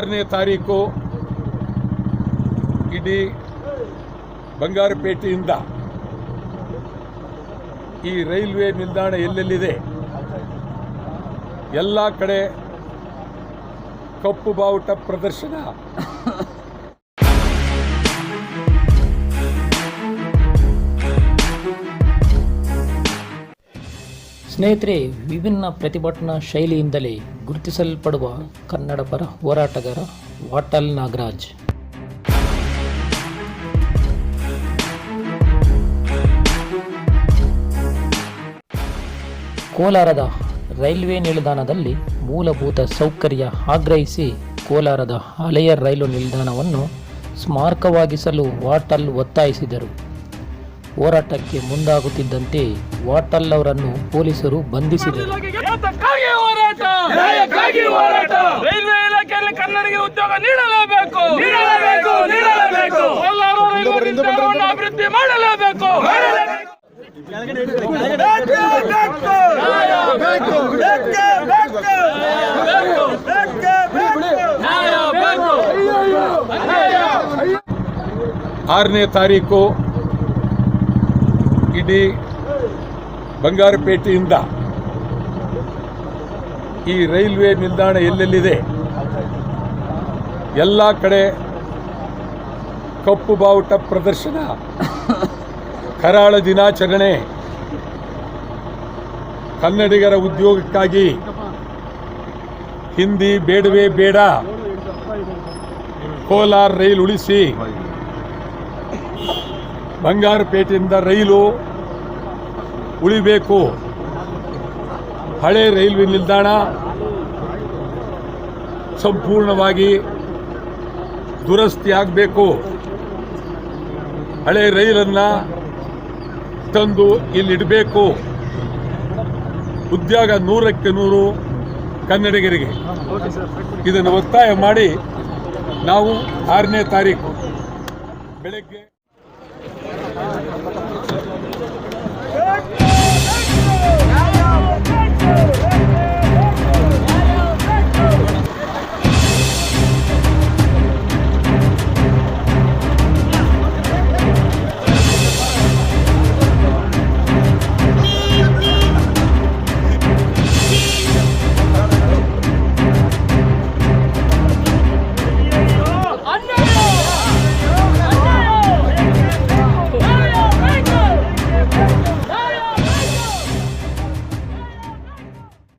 6ನೇ ತಾರೀಕು ಇಡೀ ಬಂಗಾರಪೇಟೆಯಿಂದ ಈ ರೈಲ್ವೆ ನಿಲ್ದಾಣ ಎಲ್ಲೆಲ್ಲಿದೆ ಎಲ್ಲ ಕಡೆ ಕಪ್ಪು ಬಾವುಟ ಪ್ರದರ್ಶನ. ಸ್ನೇಹಿತರೆ, ವಿಭಿನ್ನ ಪ್ರತಿಭಟನಾ ಶೈಲಿಯಿಂದಲೇ ಗುರುತಿಸಲ್ಪಡುವ ಕನ್ನಡ ಪರ ಹೋರಾಟಗಾರ ವಾಟಾಳ್ ನಾಗರಾಜ್. ಕೋಲಾರದ ರೈಲ್ವೆ ನಿಲ್ದಾಣದಲ್ಲಿ ಮೂಲಭೂತ ಸೌಕರ್ಯ ಆಗ್ರಹಿಸಿ ಕೋಲಾರದ ಹಳೆಯ ರೈಲು ನಿಲ್ದಾಣವನ್ನು ಸ್ಮಾರಕವಾಗಿಸಲು ವಾಟಾಳ್ ಒತ್ತಾಯಿಸಿದರು. ಹೋರಾಟಕ್ಕೆ ಮುಂದಾಗುತ್ತಿದ್ದಂತೆ ವಾಟಾಳ್ ಅವರನ್ನು ಪೊಲೀಸರು ಬಂಧಿಸಿದರು. ರೈಲ್ವೆ ಇಲಾಖೆಯಲ್ಲಿ ಕನ್ನಡಿಗರಿಗೆ ಉದ್ಯೋಗ ನೀಡಲೇಬೇಕು, ಅಭಿವೃದ್ಧಿ ಮಾಡಲೇಬೇಕು. ಆರನೇ ತಾರೀಕು ಇಡೀ ಬಂಗಾರಪೇಟೆಯಿಂದ ಈ ರೈಲ್ವೆ ನಿಲ್ದಾಣ ಎಲ್ಲೆಲ್ಲಿದೆ ಎಲ್ಲ ಕಡೆ ಕಪ್ಪು ಬಾವುಟ ಪ್ರದರ್ಶನ, ಕರಾಳ ದಿನಾಚರಣೆ, ಕನ್ನಡಿಗರ ಉದ್ಯೋಗಕ್ಕಾಗಿ ಹಿಂದಿ ಬೇಡವೇ ಬೇಡ, ಕೋಲಾರ ರೈಲು ಉಳಿಸಿ, ಬಂಗಾರಪೇಟೆಯಿಂದ ರೈಲು ಉಳಿಬೇಕು, ಹಳೆ ರೈಲ್ವೆ ನಿಲ್ದಾಣ ಸಂಪೂರ್ಣವಾಗಿ ದುರಸ್ತಿ ಆಗಬೇಕು, ಹಳೆ ರೈಲನ್ನು ತಂದು ಇಲ್ಲಿಡಬೇಕು, ಉದ್ಯೋಗ 100ಕ್ಕೆ 100 ಕನ್ನಡಿಗರಿಗೆ. ಇದನ್ನು ಒತ್ತಾಯ ಮಾಡಿ ನಾವು 6ನೇ ತಾರೀಕು ಬೆಳಗ್ಗೆ